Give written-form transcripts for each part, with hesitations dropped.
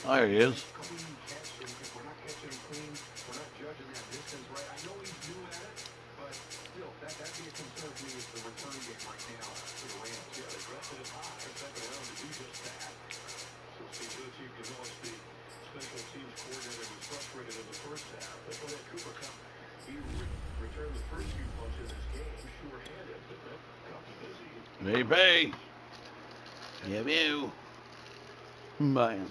There he is. Maybe. Yeah, you. Man.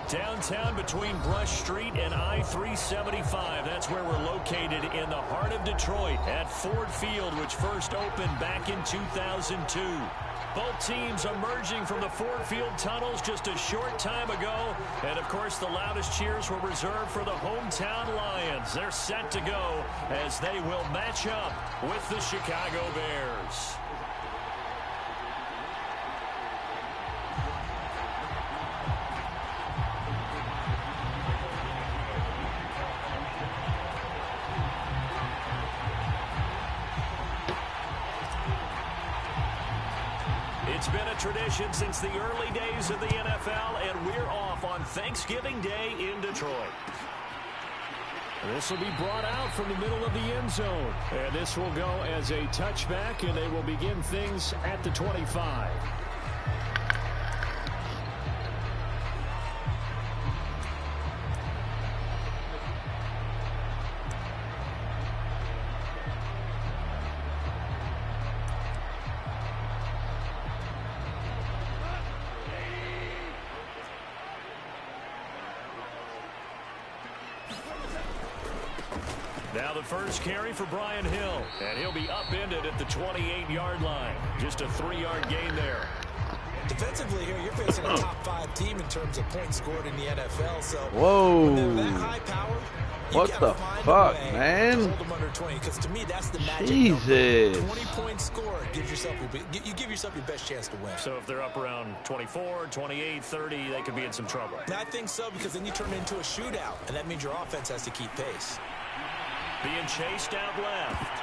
Downtown between Brush Street and I-375. That's where we're located in the heart of Detroit at Ford Field, which first opened back in 2002. Both teams emerging from the Ford Field tunnels just a short time ago. And, of course, the loudest cheers were reserved for the hometown Lions. They're set to go as they will match up with the Chicago Bears. It's been a tradition since the early days of the NFL, and we're off on Thanksgiving Day in Detroit. This will be brought out from the middle of the end zone, and this will go as a touchback, and they will begin things at the 25. Now the first carry for Brian Hill, and he'll be upended at the 28-yard line. Just a 3-yard gain there. Defensively here, you're facing a top 5 team in terms of points scored in the NFL. So whoa. When they're that high power, what the fuck, man? Hold them under 20, because to me, that's the magic Jesus. number. 20 points scored gives yourself you give yourself your best chance to win. So if they're up around 24, 28, 30, they could be in some trouble. And I think so, because then you turn it into a shootout, and that means your offense has to keep pace. Being chased out left.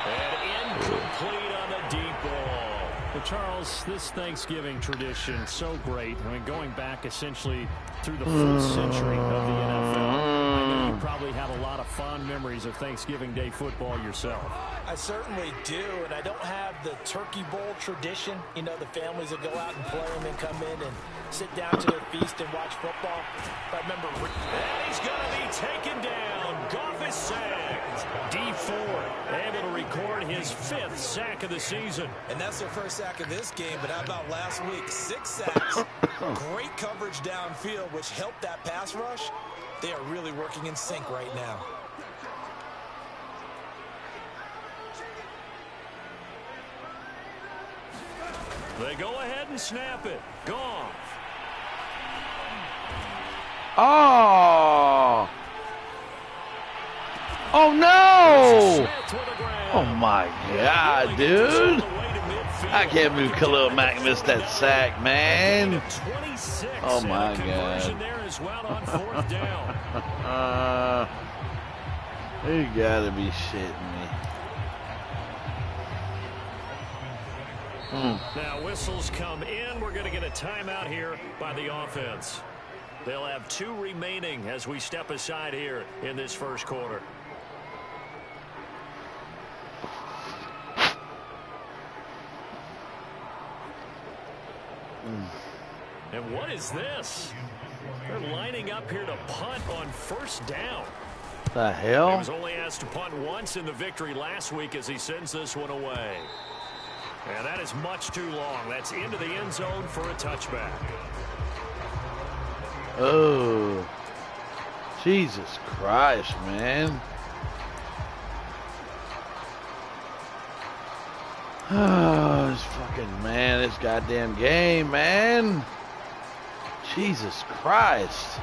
And incomplete on the deep ball. Well, Charles, this Thanksgiving tradition, so great. I mean, going back essentially through the first century of the NFL. I know you probably have a lot of fond memories of Thanksgiving Day football yourself. I certainly do, and I don't have the Turkey Bowl tradition. You know, the families that go out and play and then come in and sit down to their feast and watch football. I remember. And he's going to be taken down. Goff is sacked. D Ford able to record his 5th sack of the season. And that's their first sack of this game, but how about last week? 6 sacks. Great coverage downfield, which helped that pass rush. They are really working in sync right now. They go ahead and snap it. Goff. Oh! Oh no! Oh my God, dude! I can't believe Khalil Mack missed that sack, man. Oh my God! You gotta be shitting me. Now whistles come in. We're going to get a timeout here by the offense. They'll have 2 remaining as we step aside here in this first quarter. And what is this? They're lining up here to punt on first down. The hell? He was only asked to punt once in the victory last week as he sends this one away. And that is much too long. That's into the end zone for a touchback. Oh, Jesus Christ, man. Oh, this fucking, man, this goddamn game, man. Jesus Christ.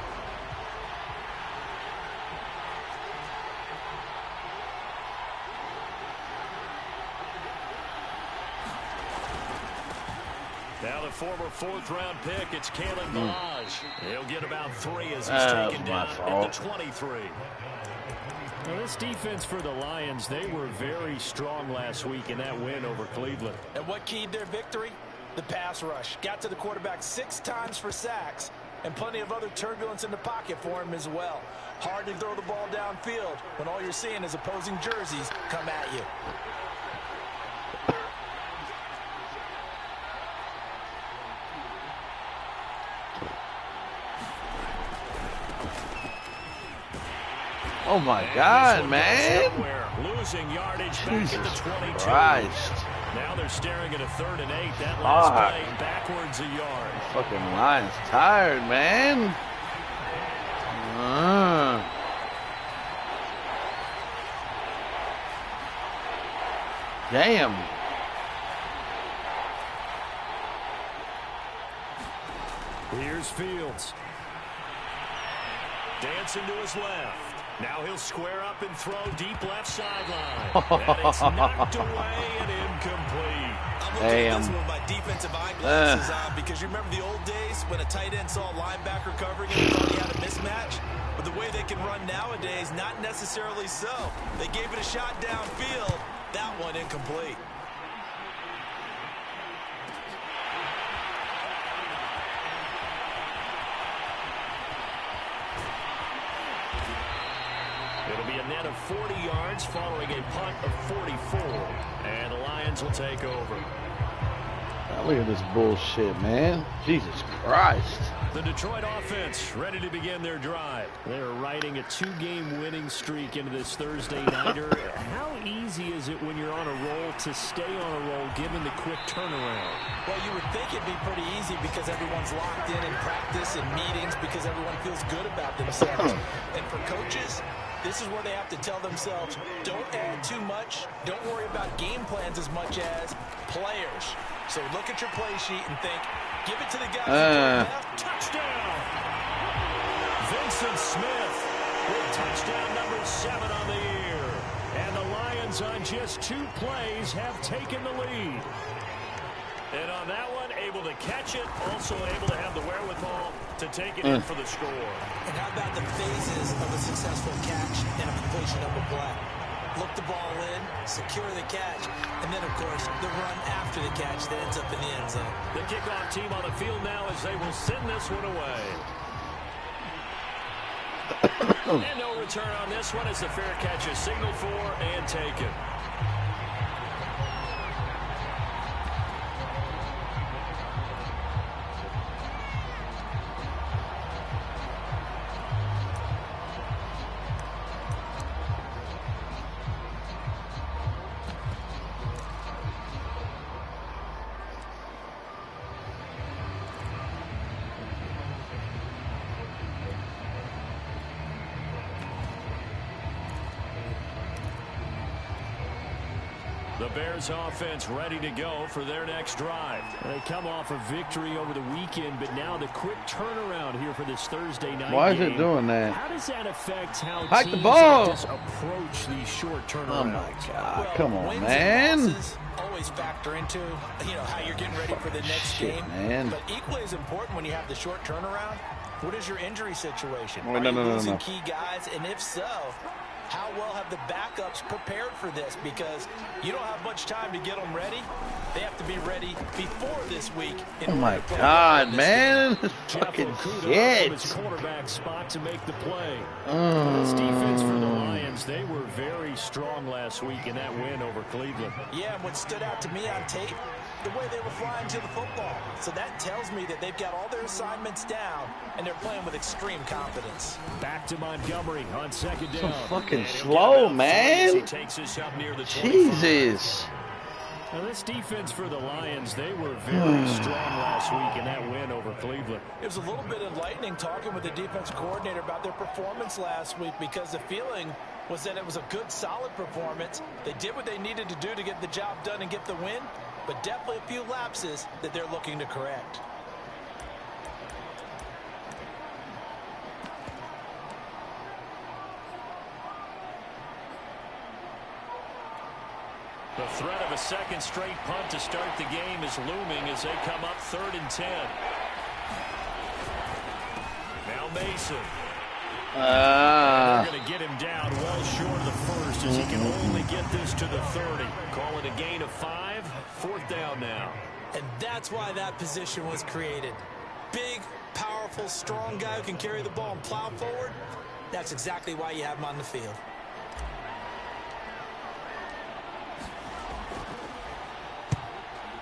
Now the former fourth-round pick, it's Kalen Balaj. He'll get about 3 as he's taken down at the 23. Well, this defense for the Lions, they were very strong last week in that win over Cleveland. And what keyed their victory? The pass rush. Got to the quarterback 6 times for sacks, and plenty of other turbulence in the pocket for him as well. Hard to throw the ball downfield when all you're seeing is opposing jerseys come at you. Oh my God, man! Losing yardage back at the 22. Christ. Now they're staring at a 3rd and 8. That last play backwards a yard. Fucking Lions tired, man. Damn. Here's Fields. Dancing to his left. Now he'll square up and throw deep left sideline. And it's knocked away and incomplete. I'm looking at this with my defensive eyeglasses on, because you remember the old days when a tight end saw a linebacker covering him and thought he had a mismatch? But the way they can run nowadays, not necessarily so. They gave it a shot downfield. That one incomplete. It'll be a net of 40 yards following a punt of 44. And the Lions will take over. Now look at this bullshit, man. Jesus Christ. The Detroit offense ready to begin their drive. They're riding a 2-game winning streak into this Thursday nighter. How easy is it when you're on a roll to stay on a roll given the quick turnaround? Well, you would think it'd be pretty easy because everyone's locked in practice and meetings because everyone feels good about themselves. And for coaches, this is where they have to tell themselves, don't add too much. Don't worry about game plans as much as players. So look at your play sheet and think, give it to the guys. Touchdown! Vincent Smith with touchdown number 7 on the year. And the Lions on just 2 plays have taken the lead. And on that one, able to catch it, also able to have the wherewithal to take it in for the score. And how about the phases of a successful catch and a completion of a play? Look the ball in, secure the catch, and then, of course, the run after the catch that ends up in the end zone. The kickoff team on the field now as they will send this one away. And no return on this one as the fair catch is signaled for and taken. The Bears offense ready to go for their next drive. They come off a victory over the weekend, but now the quick turnaround here for this Thursday night Why is game. it doing that? How does that affect how Hike the teams ball. just approach these short turnarounds? Oh my God! Well, Come on, wins man. and losses always factor into, how you're getting ready for the next Shit, game. man. But equally as important when you have the short turnaround, what is your injury situation? Wait, Are no, you no, no, losing no. key guys? And if so, how well have the backups prepared for this? Because you don't have much time to get them ready. They have to be ready before this week. Oh my God, man! This fucking shit. His quarterback spot to make the play. This defense for the Lions, they were very strong last week in that win over Cleveland. Yeah, and what stood out to me on tape, the way they were flying to the football. So that tells me that they've got all their assignments down, and they're playing with extreme confidence. Back to Montgomery on second So down. fucking slow, man. He takes this up near the 25. Jesus. Now, this defense for the Lions, they were very strong last week in that win over Cleveland. It was a little bit enlightening talking with the defense coordinator about their performance last week, because the feeling was that it was a good, solid performance. They did what they needed to do to get the job done and get the win, but definitely a few lapses that they're looking to correct. The threat of a second straight punt to start the game is looming as they come up 3rd and 10. Now Mason. They're going to get him down well short of the first as he can only get this to the 30. Call it a gain of 5. 4th down now. And that's why that position was created. Big, powerful, strong guy who can carry the ball and plow forward. That's exactly why you have him on the field.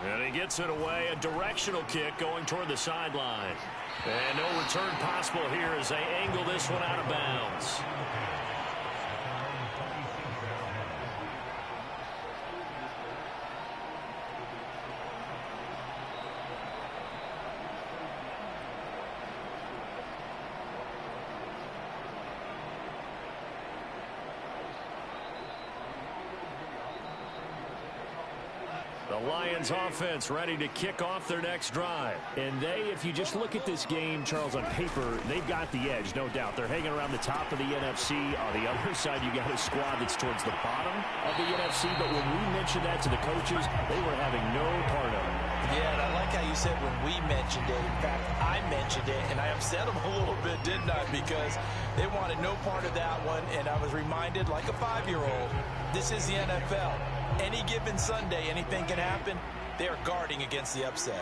And he gets it away. A directional kick going toward the sideline. And no return possible here as they angle this one out of bounds. The Lions offense ready to kick off their next drive. And if you just look at this game, Charles, on paper, they've got the edge, no doubt. They're hanging around the top of the NFC. On the other side, you got a squad that's towards the bottom of the NFC. But when we mentioned that to the coaches, they were having no part of it. Yeah, and I like how you said when we mentioned it. In fact, I mentioned it, and I upset them a little bit, didn't I? Because they wanted no part of that one, and I was reminded, like a 5-year-old, this is the NFL. Any given Sunday, anything can happen. They are guarding against the upset.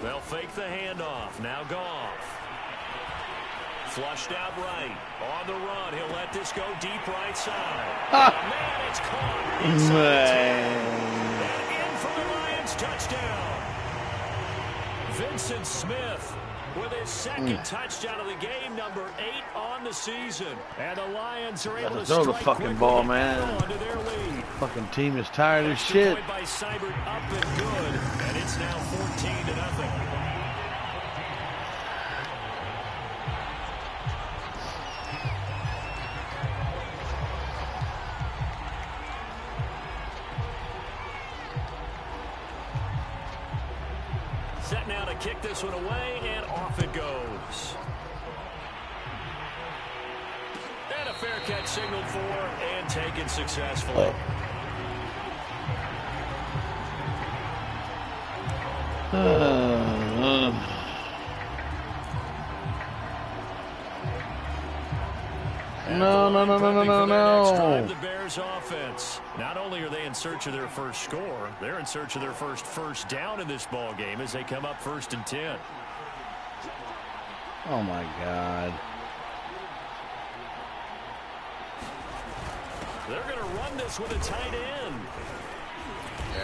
They'll fake the handoff. Now Goff. Flushed out right. On the run. He'll let this go deep right side. Man, it's caught. And in for the Lions touchdown. Vincent Smith with his second touchdown of the game, number 8 on the season. And the Lions are able to throw the strike fucking ball, quickly man. into their lead. Fucking team is tired as shit. By Seibert up and good, and it's now 14-0. Set now to kick this one away, and off it goes. And a fair catch signaled for and taken successfully. No. The Bears offense. Not only are they in search of their first score, they're in search of their first down in this ball game as they come up 1st and 10. Oh my God. They're going to run this with a tight end.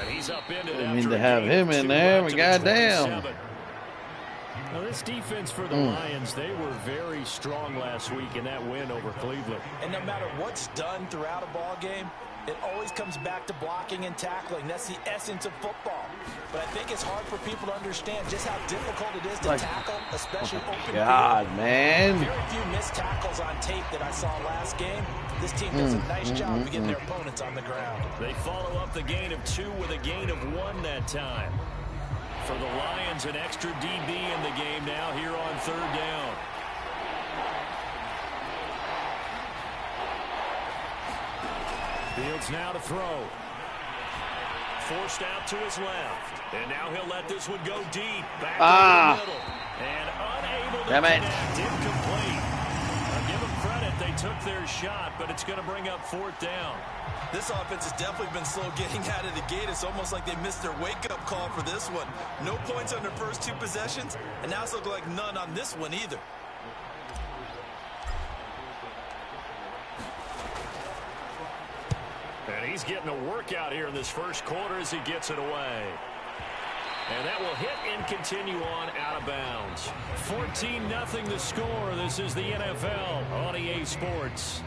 And he's up in it. I mean to have him in there, but goddamn. Now, this defense for the Lions, they were very strong last week in that win over Cleveland. And no matter what's done throughout a ball game, it always comes back to blocking and tackling. That's the essence of football. But I think it's hard for people to understand just how difficult it is to tackle, especially open God, field. man. Very few missed tackles on tape that I saw last game. This team does a nice job of getting their opponents on the ground. They follow up the gain of 2 with a gain of 1 that time. For the Lions, an extra DB in the game now here on 3rd down. Fields now to throw. Forced out to his left. And now he'll let this one go deep. Back over the middle. And unable to connect. Incomplete. I'll give them credit. They took their shot, but it's going to bring up 4th down. This offense has definitely been slow getting out of the gate. It's almost like they missed their wake-up call for this one. No points on their first 2 possessions, and now it's looking like none on this one either. And he's getting a workout here in this first quarter as he gets it away. And that will hit and continue on out of bounds. 14-0 the score. This is the NFL on EA Sports.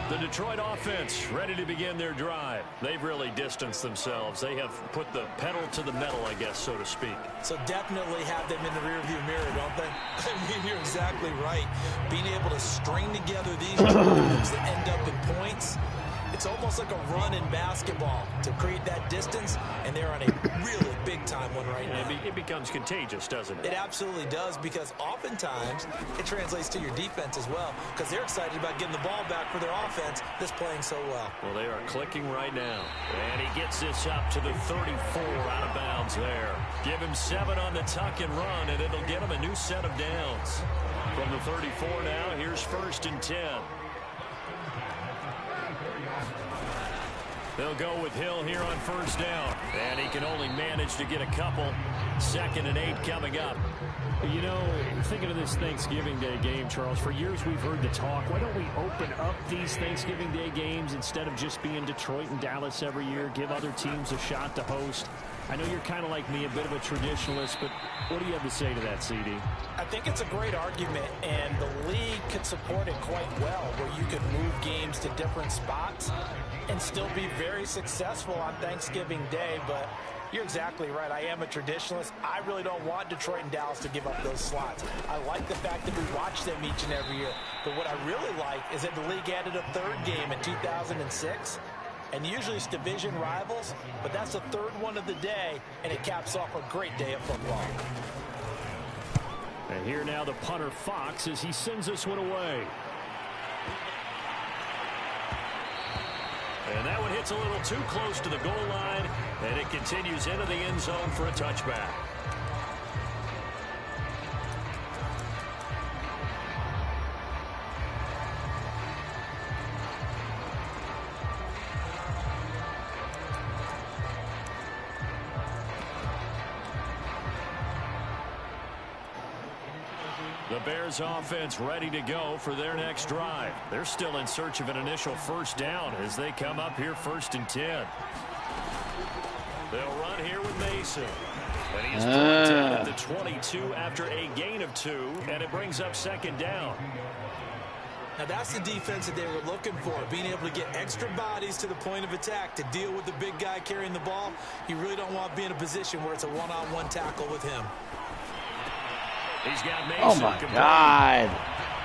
The Detroit offense ready to begin their drive. They've really distanced themselves. They have put the pedal to the metal, I guess, so to speak. So definitely have them in the rearview mirror, don't they? I mean, you're exactly right. Being able to string together these drives that end up in points It's almost like a run in basketball to create that distance, and they're on a really big-time one right now. It becomes contagious, doesn't it? It absolutely does, because oftentimes it translates to your defense as well, because they're excited about getting the ball back for their offense that's playing so well. Well, they are clicking right now. And he gets this up to the 34 out of bounds there. Give him 7 on the tuck and run, and it'll get him a new set of downs. From the 34 now, here's 1st and 10. They'll go with Hill here on 1st down. And he can only manage to get a couple. 2nd and 8 coming up. You know, thinking of this Thanksgiving Day game, Charles, for years we've heard the talk, why don't we open up these Thanksgiving Day games instead of just being Detroit and Dallas every year, give other teams a shot to host? I know you're kind of like me, a bit of a traditionalist, but what do you have to say to that, CD? I think it's a great argument, and the league could support it quite well, where you could move games to different spots and still be very successful on Thanksgiving Day. But you're exactly right. I am a traditionalist. I really don't want Detroit and Dallas to give up those slots. I like the fact that we watch them each and every year. But what I really like is that the league added a 3rd game in 2006. And usually it's division rivals, but that's the 3rd one of the day, and it caps off a great day of football. And here now the punter Fox as he sends this one away. And that one hits a little too close to the goal line, and it continues into the end zone for a touchback. The Bears offense ready to go for their next drive. They're still in search of an initial 1st down as they come up here 1st and 10. They'll run here with Mason. And he's brought down at the 22 after a gain of 2, and it brings up 2nd down. Now that's the defense that they were looking for, being able to get extra bodies to the point of attack to deal with the big guy carrying the ball. You really don't want to be in a position where it's a one-on-one tackle with him. He's got Mason. Oh, my God.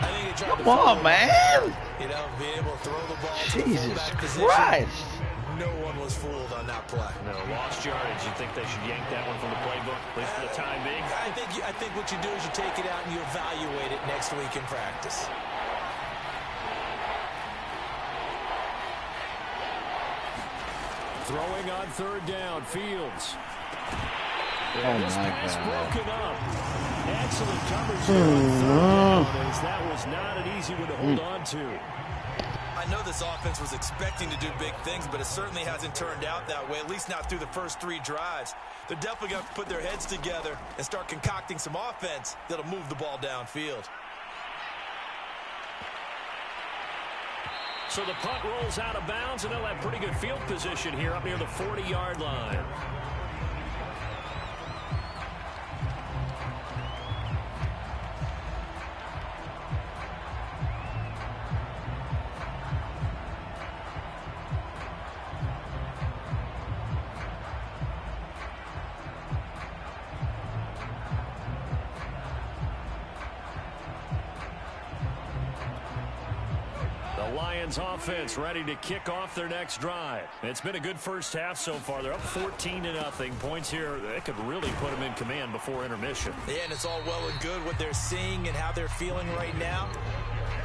I think he Come on, man. You know, being able to throw the ball to the Jesus fullback Christ. position. No one was fooled on that play. No, lost yardage. You think they should yank that one from the playbook, at least for the time being? I think what you do is you take it out and you evaluate it next week in practice. Throwing on 3rd down, Fields. Oh, this my pass God. broken up. Excellent coverage there on 3rd down, as that was not an easy one to hold on to. I know this offense was expecting to do big things, but it certainly hasn't turned out that way, at least not through the first 3 drives. They're definitely going to put their heads together and start concocting some offense that'll move the ball downfield. So the punt rolls out of bounds, and they'll have pretty good field position here up near the 40-yard line. Lions offense ready to kick off their next drive. It's been a good first half so far. They're up 14-0. Points here, they could really put them in command before intermission. Yeah, and it's all well and good what they're seeing and how they're feeling right now.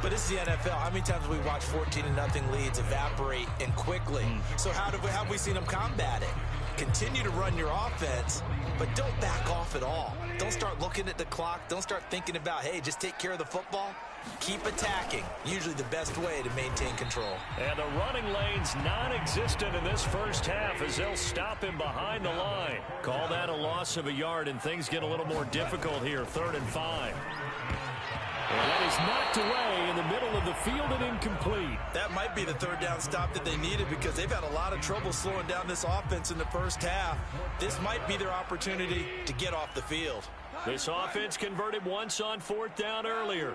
But this is the NFL. How many times have we watched 14-0 leads evaporate and quickly? So how have we seen them combat it? Continue to run your offense, but don't back off at all. Don't start looking at the clock. Don't start thinking about, hey, just take care of the football. Keep attacking. Usually the best way to maintain control. And the running lane's non-existent in this first half as they'll stop him behind the line. Call that a loss of a yard, and things get a little more difficult here. 3rd and 5. And that is knocked away in the middle of the field and incomplete. That might be the 3rd down stop that they needed because they've had a lot of trouble slowing down this offense in the first half. This might be their opportunity to get off the field. This offense converted once on 4th down earlier.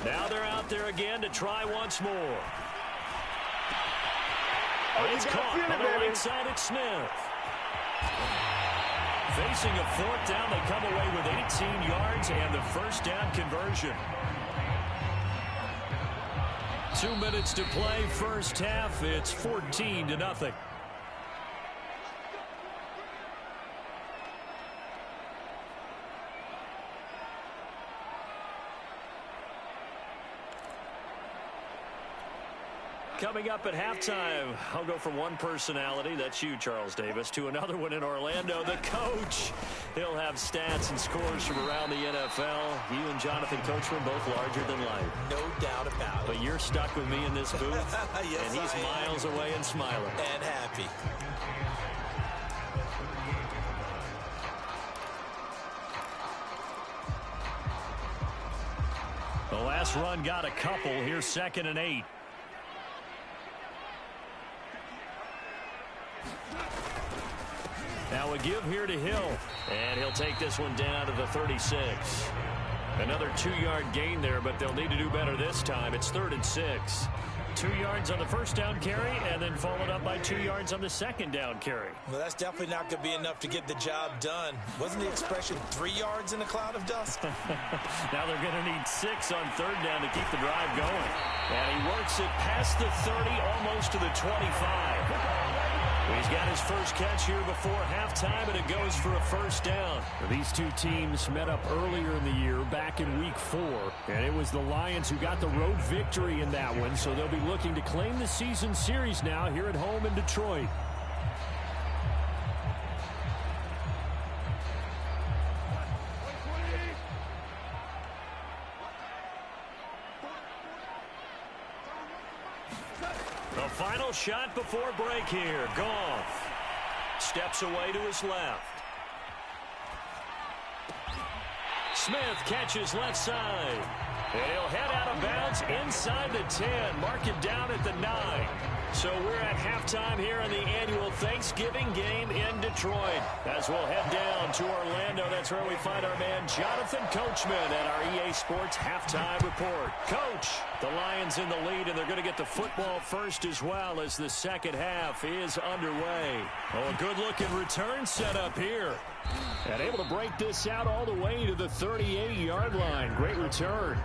Now they're out there again to try once more. It's caught on the right side at Smith. Facing a 4th down, they come away with 18 yards and the 1st down conversion. 2 minutes to play, first half. It's 14-0. Coming up at halftime, I'll go from one personality, that's you, Charles Davis, to another one in Orlando, the coach. He'll have stats and scores from around the NFL. You and Jonathan Coachman both larger than life. No doubt about it. But you're stuck with me in this booth, yes, and he's miles away and smiling. And happy. The last run got a couple. Here's 2nd and 8. Now a give here to Hill, and he'll take this one down to the 36. Another 2-yard gain there, but they'll need to do better this time. It's 3rd and 6. 2 yards on the first down carry, and then followed up by 2 yards on the second down carry. Well, that's definitely not going to be enough to get the job done. Wasn't the expression 3 yards in a cloud of dust? Now they're going to need 6 on 3rd down to keep the drive going. And he works it past the 30, almost to the 25. He's got his first catch here before halftime, and it goes for a first down. These two teams met up earlier in the year, back in Week 4, and it was the Lions who got the road victory in that one, so they'll be looking to claim the season series now here at home in Detroit. The final shot before break here. Goff steps away to his left. Smith catches left side. And he'll head out of bounds inside the 10. Mark it down at the 9. So we're at halftime here in the annual Thanksgiving game in Detroit. As we'll head down to Orlando, that's where we find our man Jonathan Coachman at our EA Sports Halftime Report. Coach, the Lions in the lead, and they're going to get the football first as well as the second half is underway. Oh, a good-looking return set up here. And able to break this out all the way to the 38-yard line. Great return.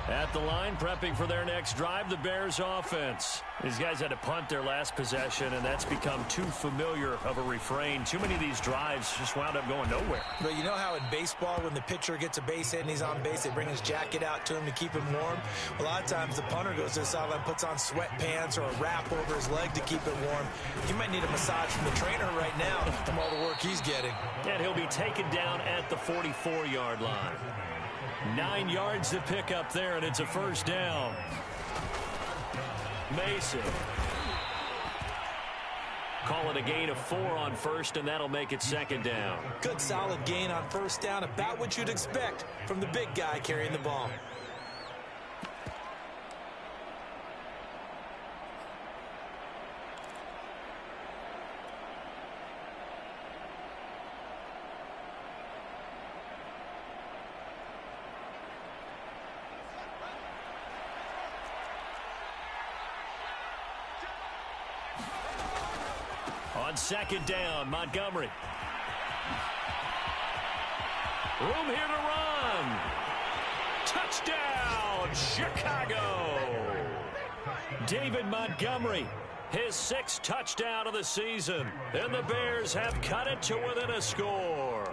At the line, prepping for their next drive, the Bears offense. These guys had to punt their last possession, and that's become too familiar of a refrain. Too many of these drives just wound up going nowhere. But you know how in baseball, when the pitcher gets a base hit and he's on base, they bring his jacket out to him to keep him warm? A lot of times the punter goes to the sideline, puts on sweatpants or a wrap over his leg to keep it warm. He might need a massage from the trainer right now from all the work he's getting. And he'll be taken down at the 44-yard line. 9 yards to pick up there, and it's a first down. Mason. Call it a gain of 4 on first, and that'll make it second down. Good solid gain on first down, about what you'd expect from the big guy carrying the ball. On second down, Montgomery. Room here to run. Touchdown, Chicago. David Montgomery, his 6th touchdown of the season. And the Bears have cut it to within a score.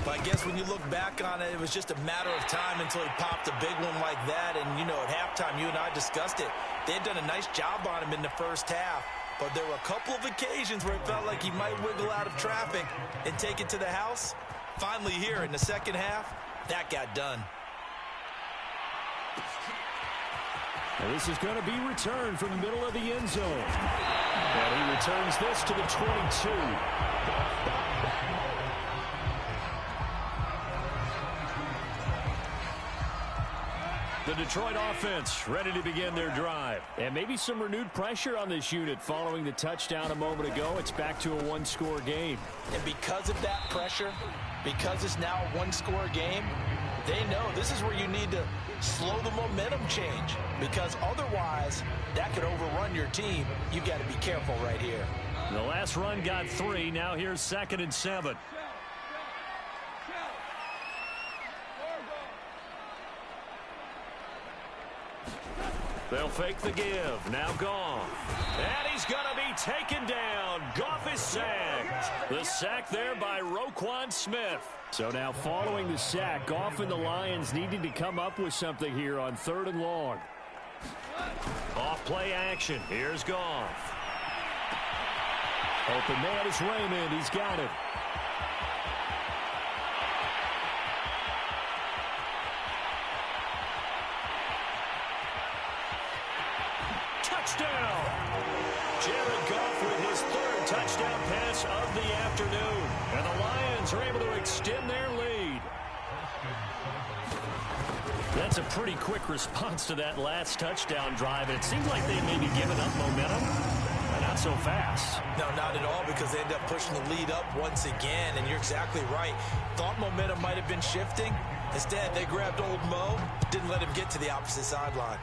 Well, I guess when you look back on it, it was just a matter of time until he popped a big one like that. And, you know, at halftime, you and I discussed it. They had done a nice job on him in the first half. But there were a couple of occasions where it felt like he might wiggle out of traffic and take it to the house. Finally here in the second half, that got done. And this is going to be returned from the middle of the end zone. And he returns this to the 22. The Detroit offense ready to begin their drive. And maybe some renewed pressure on this unit following the touchdown a moment ago. It's back to a one-score game. And because of that pressure, because it's now a one-score game, they know this is where you need to slow the momentum change, because otherwise that could overrun your team. You've got to be careful right here. The last run got 3. Now here's 2nd and 7. They'll fake the give. Now Goff. And he's going to be taken down. Goff is sacked. The sack there by Roquan Smith. So now following the sack, Goff and the Lions needed to come up with something here on 3rd and long. Off play action. Here's Goff. Open man is Raymond. He's got it. Touchdown! Jared Goff with his 3rd touchdown pass of the afternoon. And the Lions are able to extend their lead. That's a pretty quick response to that last touchdown drive. And it seems like they may be giving up momentum. But not so fast. No, not at all, because they end up pushing the lead up once again. And you're exactly right. Thought momentum might have been shifting. Instead, they grabbed old Mo, didn't let him get to the opposite sideline.